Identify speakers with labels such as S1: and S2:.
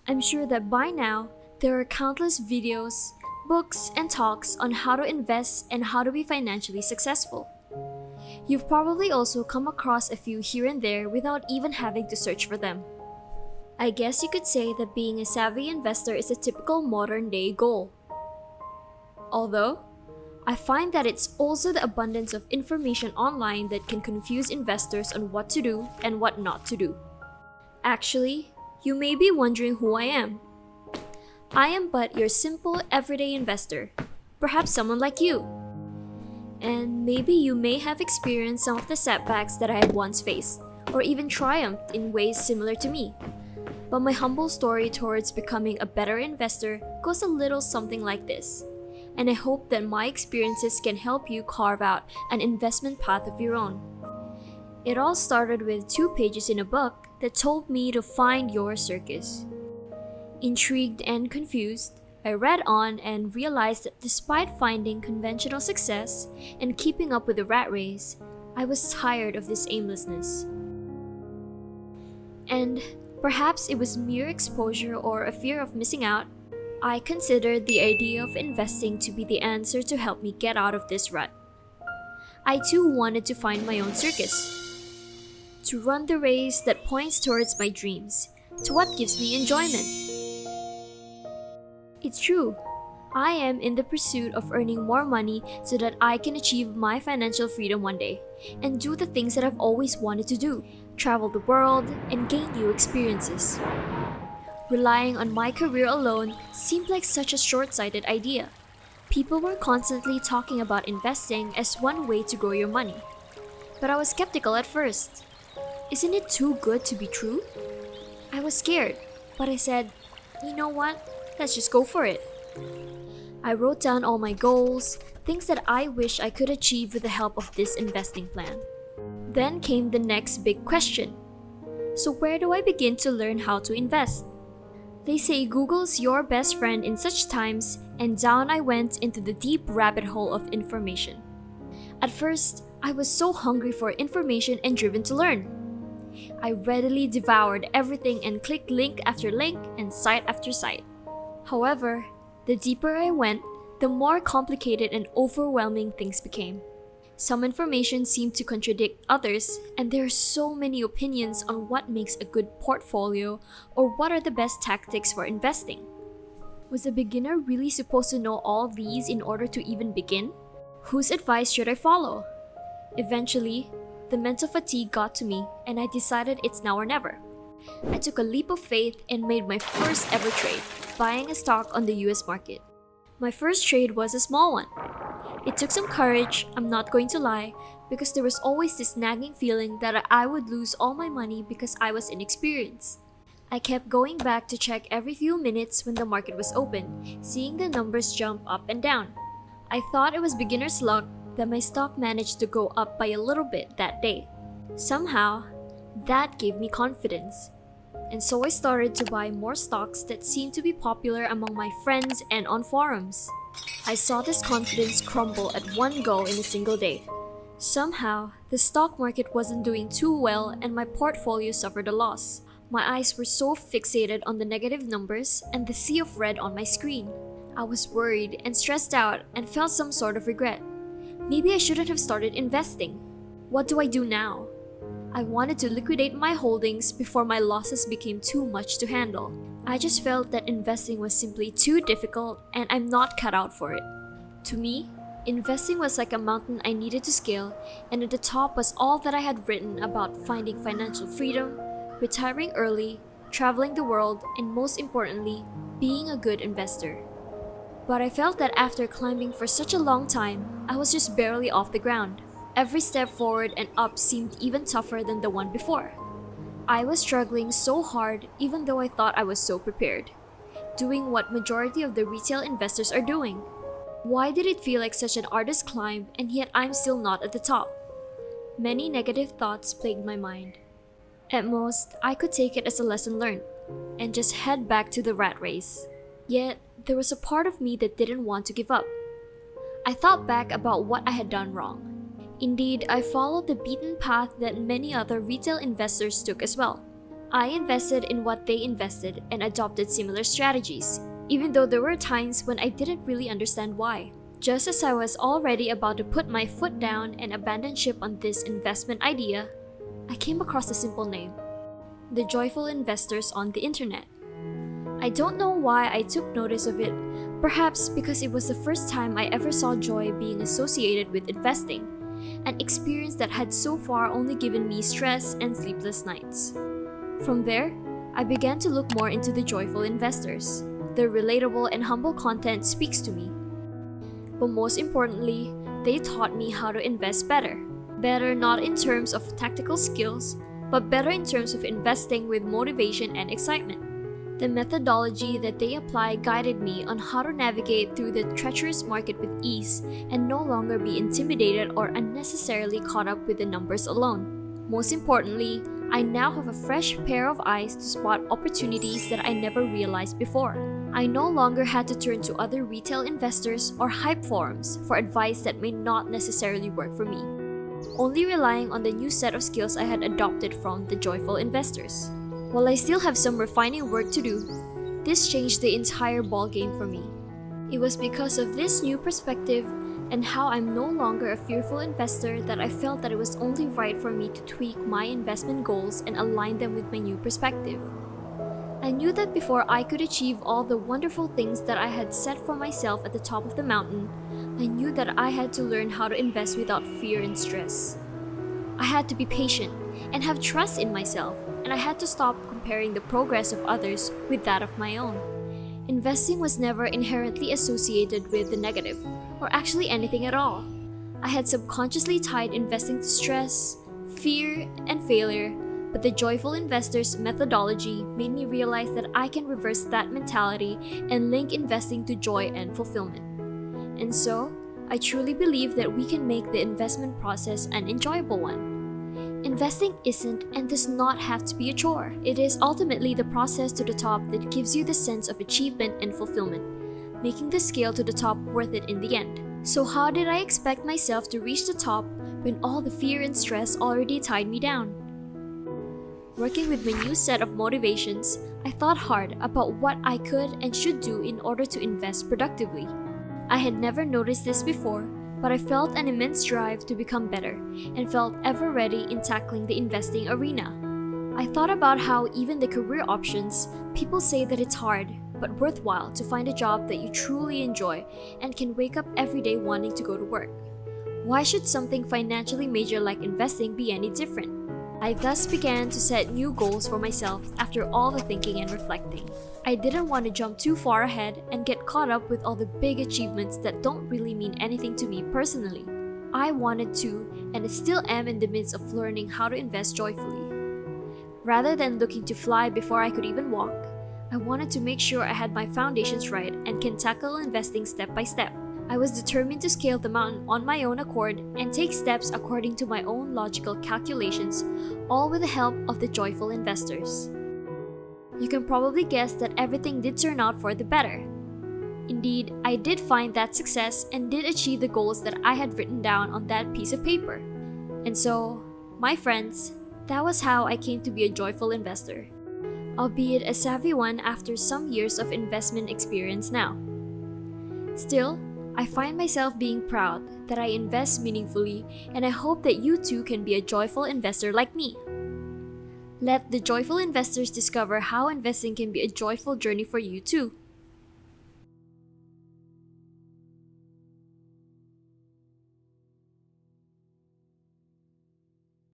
S1: I'm sure that by now, there are countless videos, books, and talks on how to invest and how to be financially successful. You've probably also come across a few here and there without even having to search for them. I guess you could say that being a savvy investor is a typical modern day goal. Although, I find that it's also the abundance of information online that can confuse investors on what to do and what not to do. Actually, you may be wondering who I am. I am but your simple everyday investor, perhaps someone like you. And maybe you may have experienced some of the setbacks that I have once faced, or even triumphed in ways similar to me. But my humble story towards becoming a better investor goes a little something like this, and I hope that my experiences can help you carve out an investment path of your own. It all started with 2 pages in a book that told me to find your circus. Intrigued and confused, I read on and realized that despite finding conventional success and keeping up with the rat race, I was tired of this aimlessness. And perhaps it was mere exposure or a fear of missing out, I considered the idea of investing to be the answer to help me get out of this rut. I too wanted to find my own circus, to run the race that points towards my dreams, to what gives me enjoyment. It's true, I am in the pursuit of earning more money so that I can achieve my financial freedom one day and do the things that I've always wanted to do, travel the world, and gain new experiences. Relying on my career alone seemed like such a short-sighted idea. People were constantly talking about investing as one way to grow your money. But I was skeptical at first. Isn't it too good to be true? I was scared, but I said, you know what? Let's just go for it. I wrote down all my goals, things that I wish I could achieve with the help of this investing plan. Then came the next big question. So where do I begin to learn how to invest? They say Google's your best friend in such times, and down I went into the deep rabbit hole of information. At first, I was so hungry for information and driven to learn. I readily devoured everything and clicked link after link and site after site. However, the deeper I went, the more complicated and overwhelming things became. Some information seemed to contradict others, and there are so many opinions on what makes a good portfolio or what are the best tactics for investing. Was a beginner really supposed to know all these in order to even begin? Whose advice should I follow? Eventually, the mental fatigue got to me, and I decided it's now or never. I took a leap of faith and made my first ever trade, buying a stock on the US market. My first trade was a small one. It took some courage, I'm not going to lie, because there was always this nagging feeling that I would lose all my money because I was inexperienced. I kept going back to check every few minutes when the market was open, seeing the numbers jump up and down. I thought it was beginner's luck that my stock managed to go up by a little bit that day. Somehow, that gave me confidence. And so I started to buy more stocks that seemed to be popular among my friends and on forums. I saw this confidence crumble at one go in a single day. Somehow, the stock market wasn't doing too well and my portfolio suffered a loss. My eyes were so fixated on the negative numbers and the sea of red on my screen. I was worried and stressed out and felt some sort of regret. Maybe I shouldn't have started investing. What do I do now? I wanted to liquidate my holdings before my losses became too much to handle. I just felt that investing was simply too difficult and I'm not cut out for it. To me, investing was like a mountain I needed to scale, and at the top was all that I had written about finding financial freedom, retiring early, traveling the world, and most importantly, being a good investor. But I felt that after climbing for such a long time, I was just barely off the ground. Every step forward and up seemed even tougher than the one before. I was struggling so hard even though I thought I was so prepared, doing what majority of the retail investors are doing. Why did it feel like such an arduous climb and yet I'm still not at the top? Many negative thoughts plagued my mind. At most, I could take it as a lesson learned and just head back to the rat race. Yet, there was a part of me that didn't want to give up. I thought back about what I had done wrong. Indeed, I followed the beaten path that many other retail investors took as well. I invested in what they invested and adopted similar strategies, even though there were times when I didn't really understand why. Just as I was already about to put my foot down and abandon ship on this investment idea, I came across a simple name: the Joyful Investors on the internet. I don't know why I took notice of it, perhaps because it was the first time I ever saw joy being associated with investing, an experience that had so far only given me stress and sleepless nights. From there, I began to look more into the Joyful Investors. Their relatable and humble content speaks to me. But most importantly, they taught me how to invest better. Better not in terms of tactical skills, but better in terms of investing with motivation and excitement. The methodology that they apply guided me on how to navigate through the treacherous market with ease and no longer be intimidated or unnecessarily caught up with the numbers alone. Most importantly, I now have a fresh pair of eyes to spot opportunities that I never realized before. I no longer had to turn to other retail investors or hype forums for advice that may not necessarily work for me, only relying on the new set of skills I had adopted from the Joyful Investors. While I still have some refining work to do, this changed the entire ballgame for me. It was because of this new perspective and how I'm no longer a fearful investor that I felt that it was only right for me to tweak my investment goals and align them with my new perspective. I knew that before I could achieve all the wonderful things that I had set for myself at the top of the mountain, I knew that I had to learn how to invest without fear and stress. I had to be patient and have trust in myself, and I had to stop comparing the progress of others with that of my own. Investing was never inherently associated with the negative, or actually anything at all. I had subconsciously tied investing to stress, fear, and failure, but the Joyful Investors methodology made me realize that I can reverse that mentality and link investing to joy and fulfillment. And so, I truly believe that we can make the investment process an enjoyable one. Investing isn't and does not have to be a chore. It is ultimately the process to the top that gives you the sense of achievement and fulfillment, making the scale to the top worth it in the end. So how did I expect myself to reach the top when all the fear and stress already tied me down? Working with my new set of motivations, I thought hard about what I could and should do in order to invest productively. I had never noticed this before, but I felt an immense drive to become better and felt ever ready in tackling the investing arena. I thought about how even the career options, people say that it's hard but worthwhile to find a job that you truly enjoy and can wake up every day wanting to go to work. Why should something financially major like investing be any different? I thus began to set new goals for myself after all the thinking and reflecting. I didn't want to jump too far ahead and get caught up with all the big achievements that don't really mean anything to me personally. I wanted to, and still am in the midst of learning how to invest joyfully. Rather than looking to fly before I could even walk, I wanted to make sure I had my foundations right and can tackle investing step by step. I was determined to scale the mountain on my own accord and take steps according to my own logical calculations, all with the help of the Joyful Investors. You can probably guess that everything did turn out for the better. Indeed, I did find that success and did achieve the goals that I had written down on that piece of paper. And so, my friends, that was how I came to be a joyful investor, albeit a savvy one after some years of investment experience now. Still, I find myself being proud that I invest meaningfully, and I hope that you too can be a joyful investor like me. Let the Joyful Investors discover how investing can be a joyful journey for you too.